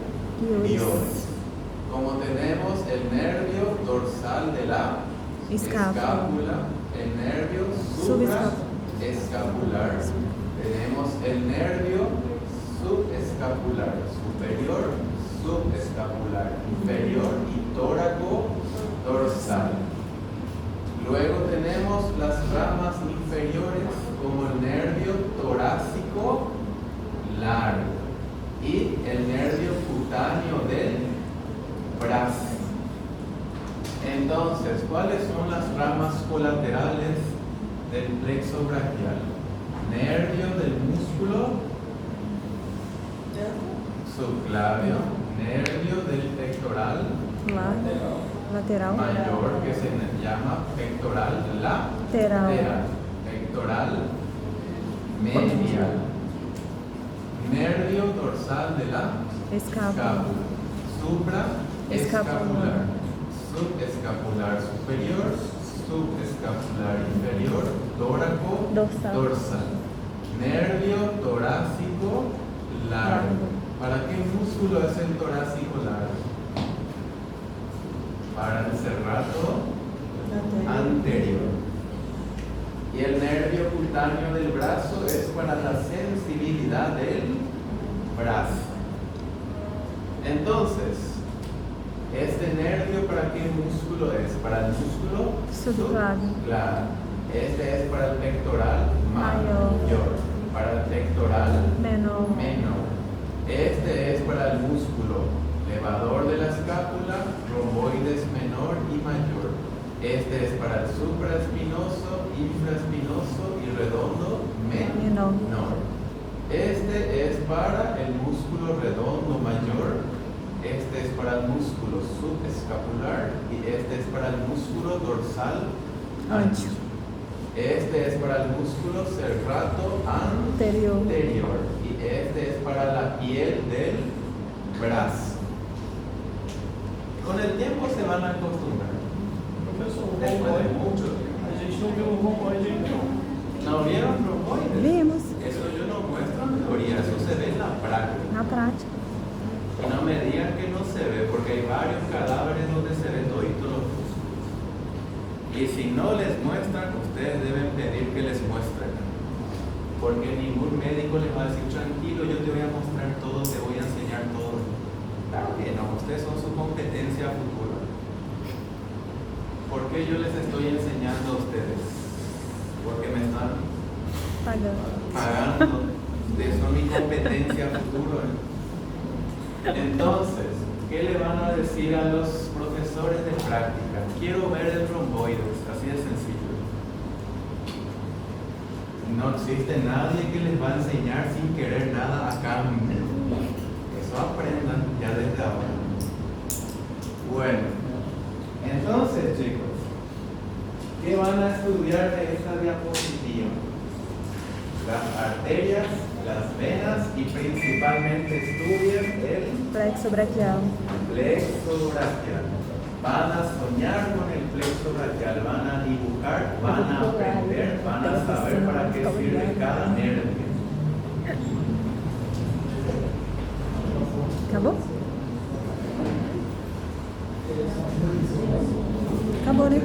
Como tenemos el nervio dorsal de la escápula, el nervio supraescapular, tenemos el nervio subescapular, superior, subescapular, inferior y tóraco dorsal. Luego tenemos las ramas inferiores como el nervio torácico largo y el nervio cutáneo del brazo. Entonces, ¿cuáles son las ramas colaterales del plexo braquial? Nervio del músculo subclavio, nervio del pectoral lateral, mayor, que se llama pectoral lateral, pectoral medial, nervio dorsal de la escápula, supraescapular, subescapular superior, subescapular inferior, tóraco dorsal, nervio torácico largo. ¿Para qué músculo es el torácico largo? Para el serrato anterior. Y el nervio cutáneo del brazo es para la sensibilidad del brazo. Entonces, ¿este nervio para qué músculo es? Para el músculo subclavio. Este es para el pectoral mayor. Para el pectoral menor. Este es para el músculo elevador de la escápula, romboides menor y mayor. Este es para el supraespinoso, infraespinoso y redondo menor. Este es para el músculo redondo mayor. Este es para el músculo subescapular y este es para el músculo dorsal ancho. Este es para el músculo serrato anterior y este es para la piel del brazo. Con el tiempo se van a acostumbrar. Professor, o Después de romboide, mucho a tiempo. gente não viu o romboide ainda não. ¿No vieron romboides? Vimos Eso yo no muestro en teoría, eso se ve en la práctica. na prática. Y no me digan que no se ve, porque hay varios cadáveres donde se ven toditos los músculos. Y si no les muestran, ustedes deben pedir que les muestren. Porque ningún médico les va a decir, tranquilo, yo te voy a mostrar todo, te voy a enseñar todo. Claro que no, ustedes son su competencia futura. ¿Por qué yo les estoy enseñando a ustedes? Porque me están pagando. Ustedes son mi competencia futura. Entonces, ¿qué le van a decir a los profesores de práctica? Quiero ver el romboides, así de sencillo. No existe nadie que les va a enseñar sin querer nada a cambio. Eso aprendan ya desde ahora. Bueno, entonces chicos, ¿qué van a estudiar de esta diapositiva? Las arterias, las venas y principalmente estudien el Plexo braquial. plexo braquial. Van a soñar con el plexo braquial, van a dibujar, van a aprender, van a saber para qué sirve cada nervio. Acabou? Acabou, né?